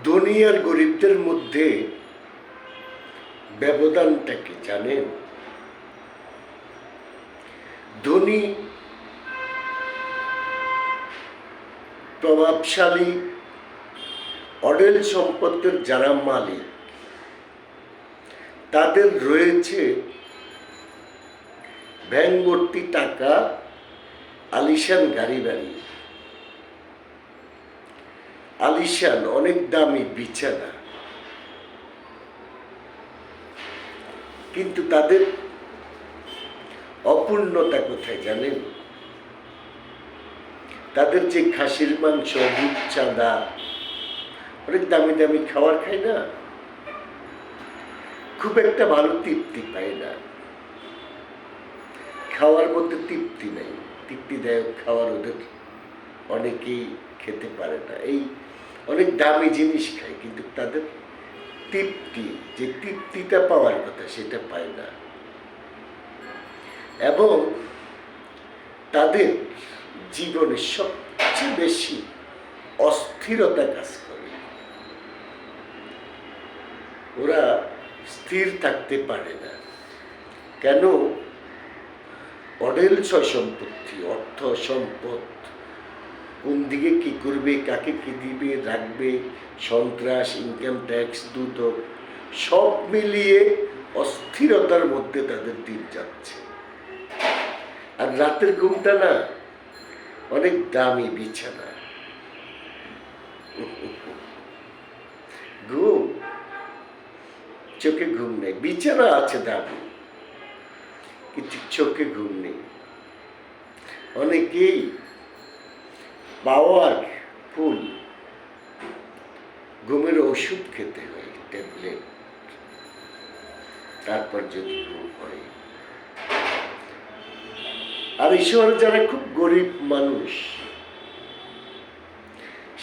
ধনী আর গরিবদের মধ্যে ব্যবধানটা কি জানেন? ধনী প্রভাবশালী অঢেল সম্পদের যারা মালিক, তাদের রয়েছে ব্যাংক ভর্তি টাকা, আলিশান গাড়ি বাড়ি, আলিশান অনেক দামি বিছানা, কিন্তু তাদের অপূর্ণতা কোথায় জানেন? তাদের যে খাসির মাংস, রূপচাঁদা, অনেক দামি দামি খাবার খায় না, খুব একটা ভালো তৃপ্তি পায় না। খাওয়ার মধ্যে তৃপ্তি নেই, তৃপ্তিদায়ক খাবার ওদের অনেকেই খেতে পারে না। এই অনেক দামি জিনিস খায়, কিন্তু তাদের তৃপ্তি, যে তৃপ্তিটা পাওয়ার কথা সেটা পায় না। এবং তাদের জীবনে সবচেয়ে বেশি অস্থিরতা কাজ করে। ওরা স্থির থাকতে পারে না। কেন? অঢেল ছয় সম্পত্তি, অর্থ সম্পদ, কোন দিকে কি করবে, কাকে কি দিবে, রাখবে, সন্ত্রাস, ইনকাম ট্যাক্স, দুদক, সব মিলিয়ে অস্থিরতার মধ্যে তাদের দিন যাচ্ছে। আর রাতের ঘুমটা না, অনেক দামি বিছানা, ঘুম, চোখে ঘুম নেই। বিছানা আছে দামি, কিন্তু চোখে ঘুম নেই। অনেকেই পাওয়ার ফুল ঘুমের ওষুধ খেতে হয়, ট্যাবলেট, তারপর যদি ঘুম হয়। আর এই শহরে যারা খুব গরিব মানুষ,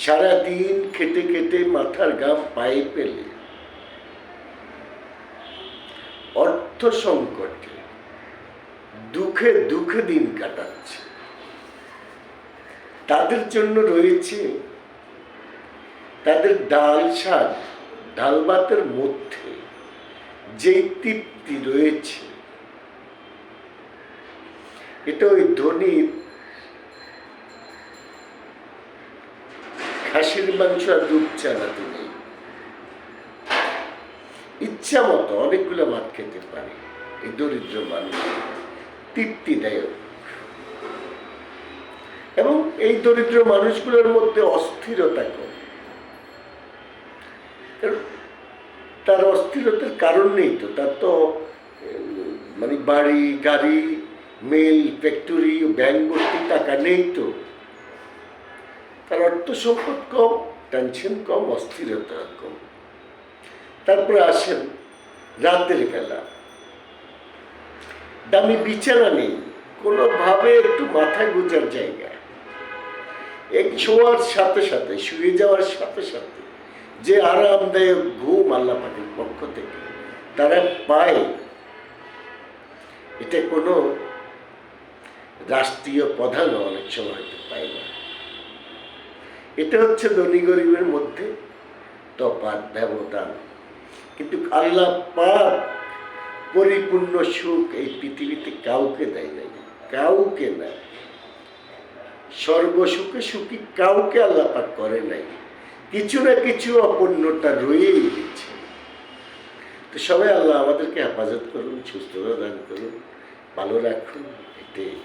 সারাদিন খেটে খেটে মাথার ঘাম পায়ে পেলে অর্থ সংকটে দুঃখে দুঃখে দিন কাটাচ্ছে, তাদের জন্য রয়েছে তাদের ডাল শাক, ডাল ভাতের মধ্যে যে তৃপ্তি রয়েছে, এটা ওই ধনীর খাসির মাংস আর রূপচাঁদাতে নেই। ইচ্ছা মতো অনেকগুলো ভাত খেতে পারে এই দরিদ্র মানুষ, তৃপ্তিদায়ক। এবং এই দরিদ্র মানুষগুলোর মধ্যে অস্থিরতা কম। তার অস্থিরতার কারণ নেই তো, তার তো মানে বাড়ি, গাড়ি, মেল, ফ্যাক্টরি, ব্যাংক ভর্তি টাকা নেই তো। তার অর্থ সম্পদ কম, টেনশন কম, অস্থিরতা কম। তারপরে আসেন রাতের বেলা, দামি বিছানা নেই, কোনোভাবে একটু মাথায় গোজার জায়গা, এক শোয়ার সাথে সাথে, শুয়ে যাওয়ার সাথে সাথে যে আরামদায়ক ঘুম আল্লাহ পাকের পক্ষ থেকে তারা পায়, এটা কোনো রাষ্ট্রীয় প্রধানও অনেক সময় হয়তো পায় না। এটা হচ্ছে ধনী গরিবের মধ্যে তফাৎ, ব্যবধান। কিন্তু আল্লাহ পাক পরিপূর্ণ সুখ এই পৃথিবীতে কাউকে দেয় নাই, কাউকে না। সর্বসুখে সুখী কাউকে আল্লাহ পাক করে নাই, কিছু না কিছু অপূর্ণতা রয়েই গেছে। তো সবাই আল্লাহ আমাদেরকে হেফাজত করুন, সুস্থতা দান করুন, ভালো রাখুন, এটাই।